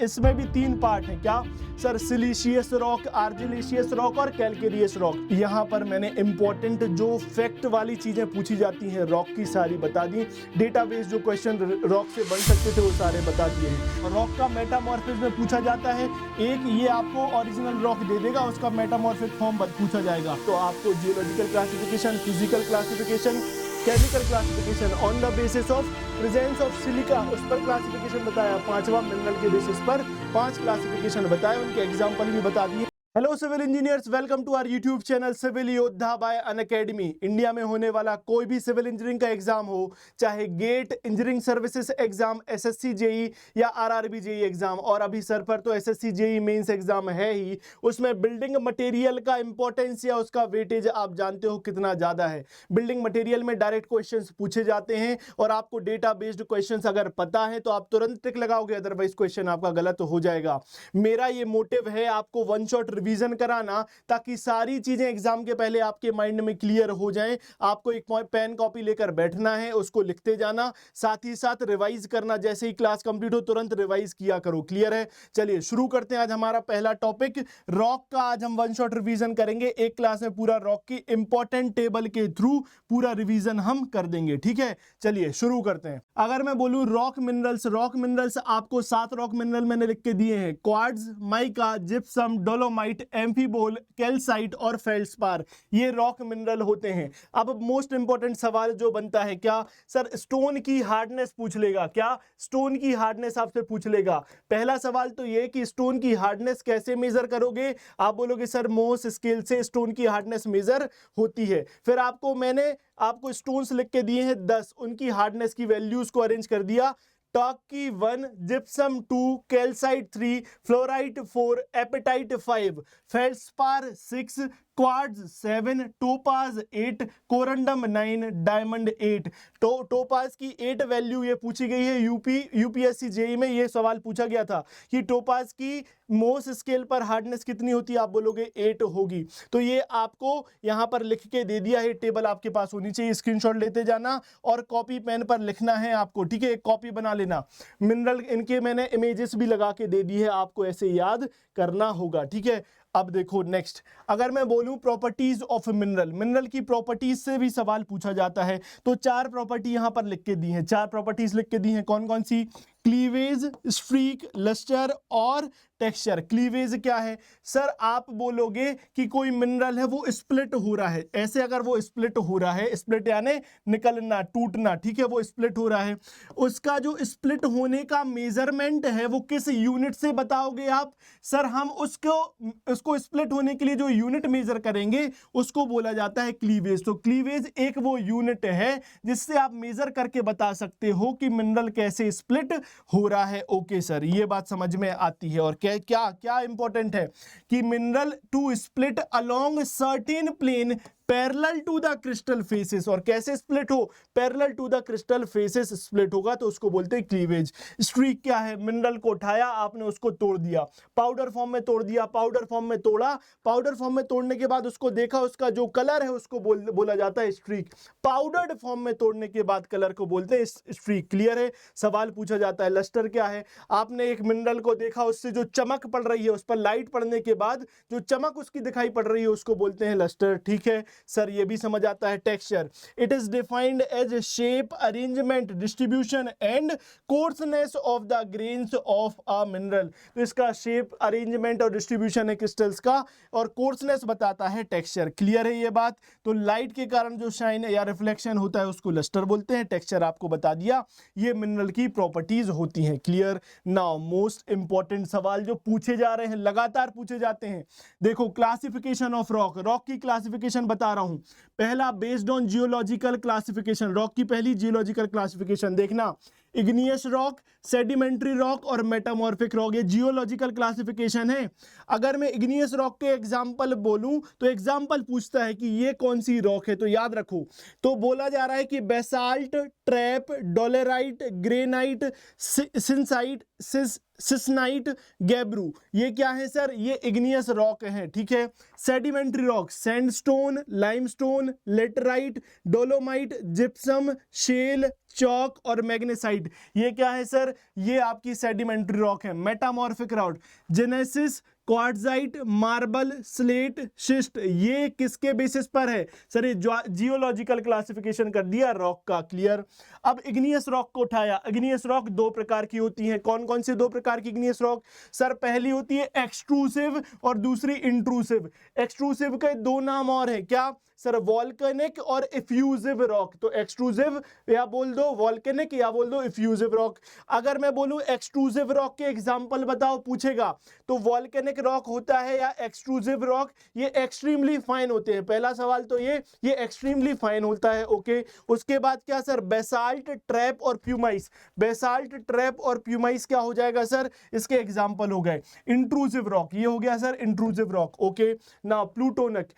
इसमें भी 3 पार्ट है। क्या sir? Siliceous rock, argillaceous rock और कैलकेरियस रॉक। यहाँ पर मैंने इंपॉर्टेंट जो फैक्ट वाली चीजें पूछी जाती हैं रॉक की सारी बता दी। डेटाबेस जो क्वेश्चन रॉक से बन सकते थे वो सारे बता दिए। रॉक का मेटामॉर्फिज्म में पूछा जाता है। एक ये आपको ओरिजिनल रॉक दे देगा, उसका मेटामॉर्फिक फॉर्म पूछा जाएगा। तो आपको geological classification, physical classification, chemical classification on the basis of presence of silica, उस पर क्लासिफिकेशन बताया। 5वां मिनरल के बेसिस पर 5 क्लासिफिकेशन बताए, उनके एग्जाम्पल भी बता दिए। Hello civil engineers, welcome to our YouTube channel Civil Yoddha by Unacademy. India में होने वाला कोई भी सिविल इंजीनियरिंग का एग्जाम हो, चाहे GATE engineering services exam, SSC JE या आरआरबी जेई एग्जाम, और अभी सर पर तो एसएससी जेई मेंस एग्जाम है ही, उसमें बिल्डिंग मटेरियल का इंपॉर्टेंस या उसका वेटेज आप जानते हो कितना ज्यादा है। बिल्डिंग मटेरियल में डायरेक्ट क्वेश्चंस पूछे जाते हैं और आपको डेटा बेस्ड क्वेश्चंस अगर पता है तो आप तुरंत टिक लगाओगे, अदरवाइज क्वेश्चन आपका गलत हो जाएगा। मेरा ये मोटिव है आपको वन शॉट रिवीजन कराना, ताकि सारी चीजें एग्जाम के पहले आपके माइंड में क्लियर हो जाएं। आपको एक पेन कॉपी लेकर बैठना है, उसको लिखते जाना, साथ ही साथ रिवाइज करना। जैसे ही क्लास कंप्लीट हो तुरंत रिवाइज किया करो। क्लियर है? चलिए शुरू करते हैं। आज हमारा पहला टॉपिक रॉक का, आज हम वन शॉट रिवीजन करेंगे। एक क्लास में पूरा रॉक की इंपॉर्टेंट टेबल के थ्रू पूरा रिवीजन हम कर देंगे। ठीक है, चलिए शुरू करते हैं। अगर मैं बोलूं रॉक मिनरल्स आपको 7 रॉक मिनरल मैंने लिख के दिए हैं। Quartz, mica, gypsum, dolomite, amphibole, calcite और फेल्डस्पार, ये रॉक मिनरल होते हैं। अब मोस्ट इंपॉर्टेंट सवाल जो बनता है, क्या सर स्टोन की हार्डनेस पूछ लेगा? क्या स्टोन की हार्डनेस आपसे पूछ लेगा? पहला सवाल तो ये कि स्टोन की हार्डनेस कैसे मेजर करोगे? आप बोलोगे सर मोस स्केल से स्टोन की हार्डनेस मेजर होती है। फिर मैंने आपको स्टोन्स लिख के दिए हैं 10, उनकी हार्डनेस की वैल्यूज को अरेंज कर दिया। Talc 1, gypsum 2, calcite 3, fluorite 4, apatite 5, feldspar 6, quartz 7, topaz 8, corundum 9, diamond 8। Topaz की 8 वैल्यू ये पूछी गई है। यूपीएससी जेई में ये सवाल पूछा गया था कि टोपाज की मोस स्केल पर हार्डनेस कितनी होती है? आप बोलोगे 8 होगी। तो ये आपको यहां पर लिख के दे दिया है। टेबल आपके पास होनी चाहिए, स्क्रीनशॉट लेते जाना और कॉपी पेन पर लिखना है आपको। ठीक है, एक कॉपी बना लेना। मिनरल इनके मैंने इमेजेस भी लगा के दे दी है, आपको ऐसे याद करना होगा। ठीक है, अब देखो नेक्स्ट, अगर मैं बोलूं प्रॉपर्टीज ऑफ मिनरल की प्रॉपर्टीज से भी सवाल पूछा जाता है। तो 4 प्रॉपर्टी यहां पर लिख के दी हैं, 4 प्रॉपर्टीज लिख के दी हैं। कौन कौन सी? क्लीवेज, स्ट्रीक, लस्टर और टेक्सचर। क्लीवेज क्या है? सर आप बोलोगे कि कोई मिनरल है वो स्प्लिट हो रहा है, ऐसे अगर वो स्प्लिट हो रहा है, स्प्लिट यानी निकलना, टूटना, ठीक है, वो स्प्लिट हो रहा है, उसका जो स्प्लिट होने का मेजरमेंट है वो किस यूनिट से बताओगे आप? सर हम उसको स्प्लिट होने के लिए जो यूनिट मेजर करेंगे उसको बोला जाता है क्लीवेज। तो क्लीवेज एक वो यूनिट है जिससे आप मेजर करके बता सकते हो कि मिनरल कैसे स्प्लिट हो रहा है। ओके सर, ये बात समझ में आती है। और क्या क्या क्या इंपॉर्टेंट है कि mineral to split along certain plane parallel to the crystal faces. और कैसे स्प्लिट हो? Parallel to the crystal faces split होगा, तो उसको बोलते हैं क्लीवेज। स्ट्रीक क्या है? मिनरल को उठाया आपने, उसको तोड़ दिया, पाउडर फॉर्म में तोड़ दिया, पाउडर फॉर्म में तोड़ा, पाउडर फॉर्म में तोड़ने के बाद उसको देखा, उसका जो कलर है उसको बोला जाता है स्ट्रीक। पाउडर्ड फॉर्म में तोड़ने के बाद कलर को बोलते हैं स्ट्रीक। क्लियर है? सवाल पूछा जाता है। लस्टर क्या है? आपने एक मिनरल को देखा, उससे जो चमक पड़ रही है, उस पर लाइट पड़ने के बाद जो चमक उसकी दिखाई पड़ रही है उसको बोलते हैं लस्टर। ठीक है सर, ये भी समझ आता है। Texture, it is defined as shape, arrangement, distribution and coarseness of the grains of a mineral. तो इसका शेप, अरेंजमेंट और डिस्ट्रीब्यूशन है क्रिस्टल्स का, और कोर्सनेस बताता है टेक्सचर। क्लियर है ये बात? तो लाइट के कारण जो शाइन या रिफ्लेक्शन होता है उसको लस्टर बोलते हैं। टेक्सचर आपको बता दिया, ये मिनरल की प्रॉपर्टीज होती हैं। क्लियर? नाउ मोस्ट इंपॉर्टेंट सवाल जो पूछे जा रहे हैं, लगातार पूछे जाते हैं। देखो क्लासिफिकेशन ऑफ रॉक की क्लासिफिकेशन बता रहा हूं। पहला based on geological classification, rock की पहली जियोलॉजिकल क्लासिफिकेशन देखना, इग्नियस रॉक, सेडिमेंट्री रॉक और मेटामॉर्फिक रॉक, ये जियोलॉजिकल क्लासिफिकेशन है। अगर मैं इग्नियस रॉक के एग्जांपल बोलूं तो एग्जांपल पूछता है कि ये कौन सी रॉक है, तो याद रखो, तो बोला जा रहा है कि बेसाल्ट, ट्रैप, डोलेराइट, ग्रेनाइट, सिंसाइट, सिसनाइट, गैब्रू, ये क्या है सर? ये इग्नियस रॉक है, ठीक है। Sedimentary rock, sandstone, limestone, laterite, dolomite, gypsum, shale, chalk और मैग्नेसाइट, ये क्या है सर? ये आपकी सेडिमेंट्री रॉक है। Metamorphic rock, gneiss, quartzite, marble, slate, schist, ये किसके बेसिस पर है सर? ये जियोलॉजिकल क्लासिफिकेशन कर दिया रॉक का, क्लियर। अब इग्नियस रॉक को उठाया। इग्नियस रॉक दो प्रकार की होती हैं। कौन कौन से दो प्रकार की इग्नियस रॉक? सर पहली होती है एक्सट्रूसिव और दूसरी इंट्रूसिव। एक्सट्रूसिव के दो नाम और है, क्या सर? वॉल्केनिक और इफ्यूजिव रॉक। तो एक्सट्रूसिव या बोल दो वॉल्केनिक या बोल दो इफ्यूजिव रॉक। अगर मैं बोलूं एक्सट्रूसिव रॉक के एग्जांपल बताओ पूछेगा, तो वॉल्केनिक रॉक होता है या एक्सट्रूसिव रॉक? ये एक्सट्रीमली फाइन होते हैं। पहला सवाल तो ये एक्सट्रीमली फाइन होता है, ओके। उसके बाद क्या सर? बेसाल्ट, ट्रैप और प्यूमाइस। बेसाल्ट, ट्रैप और प्यूमाइस क्या हो जाएगा सर? इसके एग्जांपल हो गए। इंट्रूसिव रॉक, ये हो गया सर इंट्रूसिव रॉक, ओके ना। प्लूटोनिक,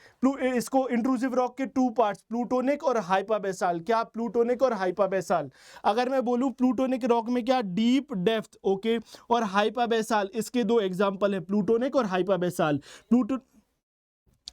इसको इंट्रूसिव रॉक के टू पार्ट्स, प्लूटोनिक और हाइपाबेसाल। क्या? प्लूटोनिक और हाइपाबेसाल। अगर मैं बोलूं प्लूटोनिक रॉक में क्या? डीप, डेप्थ, ओके, और हाइपाबेसाल, इसके दो एग्जांपल है, प्लूटोनिक और हाइपाबेसाल।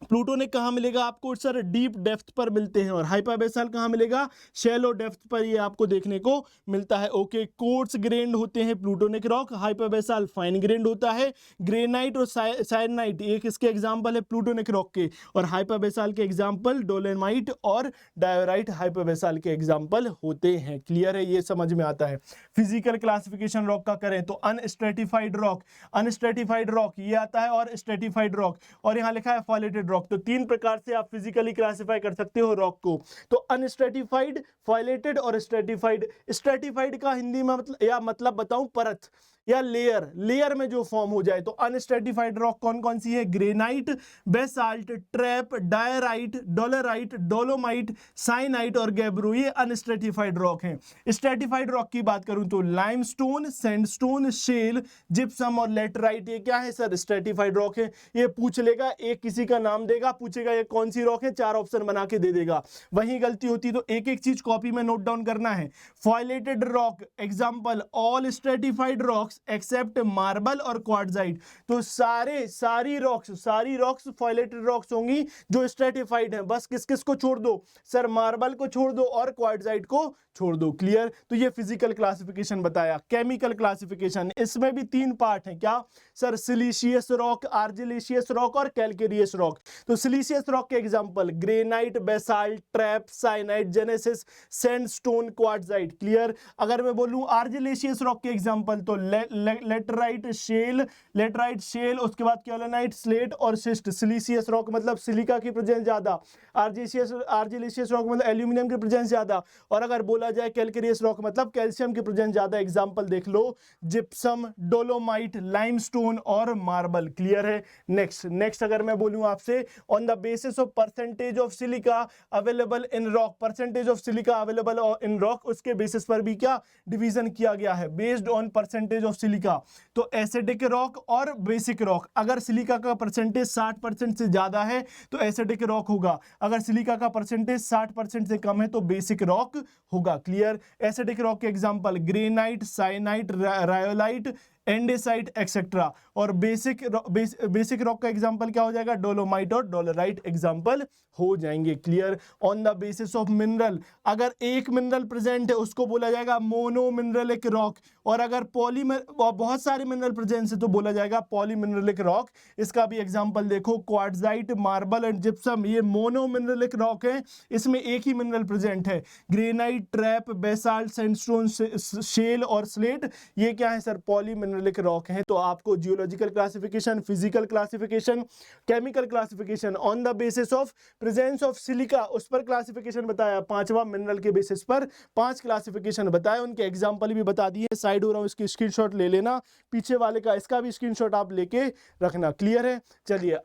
प्लूटोनिक कहाँ मिलेगा आपको सर? डीप डेप्थ पर मिलते हैं। और हाइपाबेसाल कहाँ मिलेगा? शैलो डेप्थ पर ये आपको देखने को मिलता है, ओके। कोर्स ग्रेन्ड होते हैं प्लूटोनिक रॉक, हाइपाबेसाल फाइन ग्रेन्ड होता है। ग्रेनाइट और सायनाइट एक इसके एग्जांपल है प्लूटोनिक रॉक के, और हाइपाबेसाल के एग्जांपल डोलेमाइट और डायोराइट हाइपाबेसाल के एग्जांपल होते हैं, क्लियर है? ये समझ में आता है। फिजिकल क्लासिफिकेशन रॉक का करें तो अनस्ट्रेटिफाइड रॉक, अनस्ट्रेटिफाइड रॉक ये आता है, और स्ट्रेटिफाइड रॉक, और यहाँ लिखा है फॉलेटेड रॉक। तो तीन प्रकार से आप फिजिकली क्लासिफाई कर सकते हो रॉक को। तो अनस्ट्रेटिफाइड, फाइलेटेड और स्ट्रेटिफाइड। स्ट्रेटिफाइड का हिंदी में मतलब बताऊं? परत या लेयर, लेयर में जो फॉर्म हो जाए। तो अनस्ट्रेटिफाइड रॉक कौन कौन सी है? Granite, basalt, trap, diorite, dolerite, dolomite, syenite और गैब्रो, ये अनस्ट्रेटिफाइड रॉक हैं। स्ट्रेटिफाइड रॉक की बात करूं तो लाइमस्टोन, सैंडस्टोन, शेल, जिप्सम और लेटराइट, ये क्या है सर? स्ट्रेटिफाइड रॉक है। ये पूछ लेगा, एक किसी का नाम देगा, पूछेगा ये कौन सी रॉक है, चार ऑप्शन बना के दे देगा। वहीं गलती होती तो एक एक चीज कॉपी में नोट डाउन करना है। Foliated rock example, all stratified rocks except marble और क्वार्ट्जाइट। तो सारी रॉक्स फॉइलेटेड रॉक्स होंगी जो स्ट्रेटिफाइड हैं। बस किस किस को छोड़ दो सर? मार्बल को छोड़ दो और क्वार्ट्जाइट को छोड़ दो, क्लियर? तो ये फिजिकल क्लासिफिकेशन बताया। केमिकल क्लासिफिकेशन, इसमें भी तीन पार्ट हैं, क्या sir? Siliceous rock, argillaceous rock और कैलकेरियस रॉक। तो सिलिशियस रॉक के example granite, basalt, trap, syenite, gneiss, sandstone, quartzite, clear? अगर मैं बोलूं आर्जिलेशियस रॉक के एग्जांपल तो लेटराइट, शेल, उसके बाद कैलोनाइट, स्लेट और शिस्ट। सिलिशियस रॉक मतलब सिलिका की प्रेजेंस ज्यादा, आर्जिलेशियस रॉक मतलब एल्यूमिनियम की प्रेजेंस ज्यादा, और अगर बोला जाए कैलकेरियस रॉक मतलब कैल्शियम की प्रेजेंस ज्यादा। एग्जांपल देख लो, जिप्सम, डोलोमाइट, लाइमस्टोन और मार्बल, क्लियर है? नेक्स्ट अगर मैं बोलूं आपसे, on the basis of percentage of silica available in rock, percentage of silica available in rock, उसके बेसिस पर भी क्या डिवीजन किया गया है? Based on percentage of silica. तो एसिडिक रॉक और बेसिक रॉक, अगर सिलिका का परसेंटेज 60% से ज्यादा है तो एसिडिक रॉक होगा, अगर सिलिका का परसेंटेज 60% से कम है तो बेसिक रॉक होगा, क्लियर? एसिडिक रॉक के example granite, syenite, rhyolite, andesite etcetera. और बेसिक रॉक का एग्जांपल क्या हो जाएगा? डोलोमाइट और डोलेराइट एग्जांपल हो जाएंगे, clear? On the basis of mineral, अगर एक मिनरल प्रेजेंट है उसको बोला जाएगा मोनो मिनरलिक रॉक, और अगर बहुत सारे मिनरल प्रेजेंट है तो बोला जाएगा पॉली मिनरलिक रॉक। इसका भी एग्जांपल देखो, क्वार्ट्जाइट, मार्बल एंड जिप्सम, ये मोनो मिनरलिक रॉक है, इसमें एक ही मिनरल प्रेजेंट है। Granite, trap, basalt, sandstone, shale और स्लेट, ये क्या है सर? पॉली मिनरलिक रॉक है। तो आपको geological classification, physical classification, chemical classification, on the basis of presence of silica उस पर क्लासिफिकेशन बताया। पांचवा मिनरल के बेसिस पर 5 क्लासिफिकेशन बताए, उनके एग्जांपल भी बता दिए। साइड हो रहा हूं, इसकी स्क्रीनशॉट ले लेना, पीछे वाले का इसका भी स्क्रीनशॉट आप लेके रखना, क्लियर है? चलिए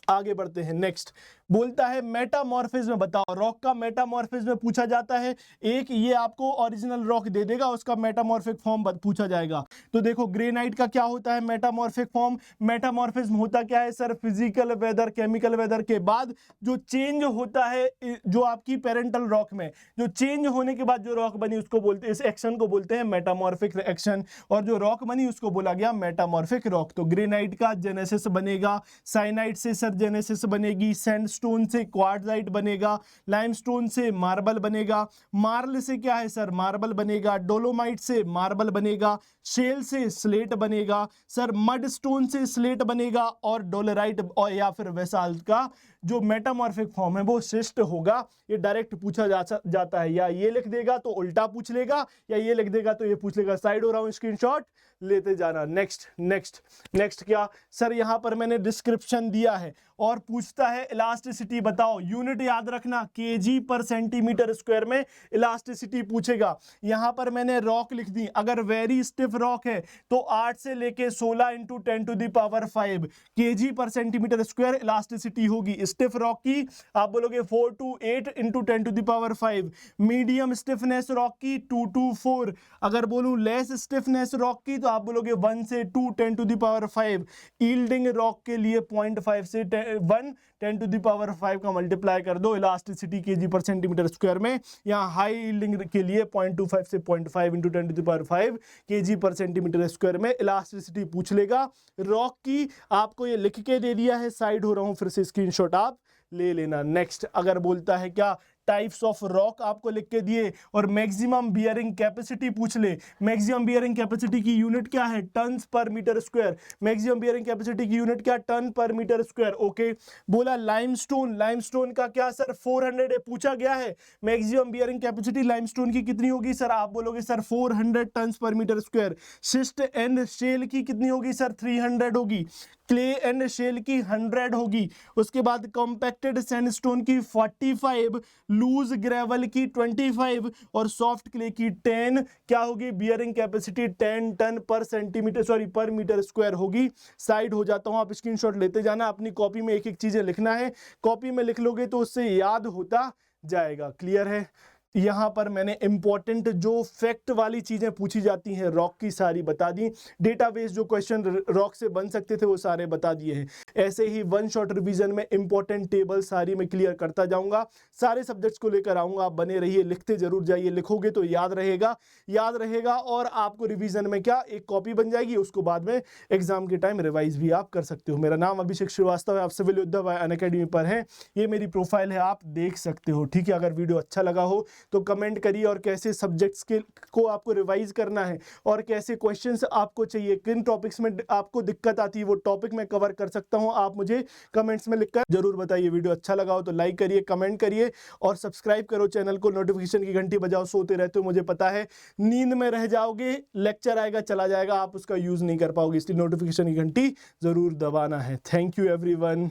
आगे बढ़ते हैं। नेक्स्ट बोलता है मेटामॉर्फिज्म बताओ, रॉक का मेटामॉर्फिज्म पूछा जाता है। एक ये आपको ओरिजिनल रॉक दे देगा, उसका मेटामॉर्फिक फॉर्म पूछा जाएगा। तो देखो ग्रेनाइट का क्या होता है मेटामॉर्फिक फॉर्म, मेटामॉर्फिज्म होता क्या है sir, physical weather chemical weather के बाद जो चेंज होता है, जो आपकी पेरेंटल रॉक में जो चेंज होने के बाद जो रॉक बनी उसको बोलते हैं, इस एक्शन को बोलते हैं मेटामॉर्फिक एक्शन, और जो रॉक बनी उसको बोला गया मेटामॉर्फिक रॉक। तो ग्रेनाइट का जेनेसिस बनेगा, साइनाइट से सर जेनेसिस बनेगी, सैंडस्टोन से क्वार्ट्जाइट बनेगा, लाइमस्टोन से मार्बल बनेगा, मार्ल से क्या है सर मार्बल बनेगा, डोलोमाइट से मार्बल बनेगा, शेल से स्लेट बनेगा सर, मड स्टोन से स्लेट बनेगा, और डोलराइट और या फिर बेसाल्ट का जो मेटामॉर्फिक फॉर्म है वो शिस्ट होगा। ये डायरेक्ट पूछा जाता है, या ये लिख देगा तो उल्टा पूछ लेगा, या ये लिख देगा तो ये पूछ लेगा। साइड हो रहा हूं, स्क्रीनशॉट लेते जाना। नेक्स्ट नेक्स्ट नेक्स्ट क्या सर, यहां पर मैंने डिस्क्रिप्शन दिया है और पूछता है इलास्टिसिटी बताओ, यूनिट याद रखना केजी पर सेंटीमीटर स्क्वायर में इलास्टिसिटी पूछेगा। यहां पर मैंने रॉक लिख दी, अगर वेरी स्टिफ रॉक है तो 8 से लेके 16 into 10 to the power 5 kg per centimetre square elasticity होगी। स्टिफ रॉक की आप बोलोगे 4 to 8 into 10 to the power 5, medium stiffness rock की 2 to 4, अगर बोलूं लेस स्टिफनेस रॉक की तो आप बोलोगे 1 से 2 10 to the power 5, yielding rock के लिए 0.5 से 1 10 टू द पावर 5 का मल्टीप्लाई कर दो elasticity kg per centimetre square में। यहाँ हाई यील्डिंग के लिए 0.25 से 0.5 into 10 to the power 5 kg per centimetre square में इलास्टिसिटी पूछ लेगा। रॉक की आपको ये लिख के दे दिया है, साइड हो रहा हूं फिर से, स्क्रीनशॉट आप ले लेना। नेक्स्ट अगर बोलता है क्या टाइप्स ऑफ रॉक आपको लिख के दिए और मैक्सिमम बियरिंग कैपेसिटी पूछ ले, मैक्सिमम बियरिंग कैपेसिटी की यूनिट क्या है tons per metre square, maximum bearing capacity की यूनिट क्या ton per metre square. Okay बोला लाइमस्टोन, लाइमस्टोन का क्या सर 400 है पूछा गया है, मैक्सिमम बियरिंग कैपेसिटी लाइमस्टोन की कितनी होगी सर, आप बोलोगे sir 400 tons per metre square. Schist and shale की कितनी होगी सर 300 होगी, क्ले एंड शेल की 100 होगी, उसके बाद कॉम्पैक्टेड सैंडस्टोन की 45, लूज ग्रेवल की 25 और सॉफ्ट क्ले की 10 क्या होगी बियरिंग कैपेसिटी 10 टन पर सेंटीमीटर सॉरी पर मीटर स्क्वायर होगी। साइड हो जाता हूं, आप स्क्रीनशॉट लेते जाना, अपनी कॉपी में एक एक चीजें लिखना है, कॉपी में लिख लोगे तो उससे याद होता जाएगा। क्लियर है। यहाँ पर मैंने इंपॉर्टेंट जो फैक्ट वाली चीजें पूछी जाती हैं रॉक की सारी बता दी, डेटाबेस जो क्वेश्चन रॉक से बन सकते थे वो सारे बता दिए हैं। ऐसे ही वन शॉट रिवीजन में इंपॉर्टेंट टेबल सारी मैं क्लियर करता जाऊंगा, सारे सब्जेक्ट्स को लेकर आऊंगा। आप बने रहिए, लिखते जरूर जाइए, लिखोगे तो याद रहेगा और आपको रिवीजन में क्या एक कॉपी बन जाएगी, उसको बाद में एग्जाम के टाइम रिवाइज भी आप कर सकते हो। मेरा नाम अभिषेक श्रीवास्तव है, आप सिविल योद्धा अनअकैडमी पर हैं, ये मेरी प्रोफाइल है, आप देख सकते हो। ठीक है, अगर वीडियो अच्छा लगा हो तो कमेंट करिए, और कैसे सब्जेक्ट्स के को आपको रिवाइज करना है और कैसे क्वेश्चंस आपको चाहिए, किन टॉपिक्स में आपको दिक्कत आती है वो टॉपिक मैं कवर कर सकता हूं, आप मुझे कमेंट्स में लिखकर जरूर बताइए। वीडियो अच्छा लगा हो तो लाइक करिए, कमेंट करिए और सब्सक्राइब करो चैनल को, नोटिफिकेशन की घंटी बजाओ। सोते रहते हो मुझे पता है, नींद में रह जाओगे, लेक्चर आएगा चला जाएगा, आप उसका यूज नहीं कर पाओगे, इसलिए नोटिफिकेशन की घंटी जरूर दबाना है। Thank you everyone.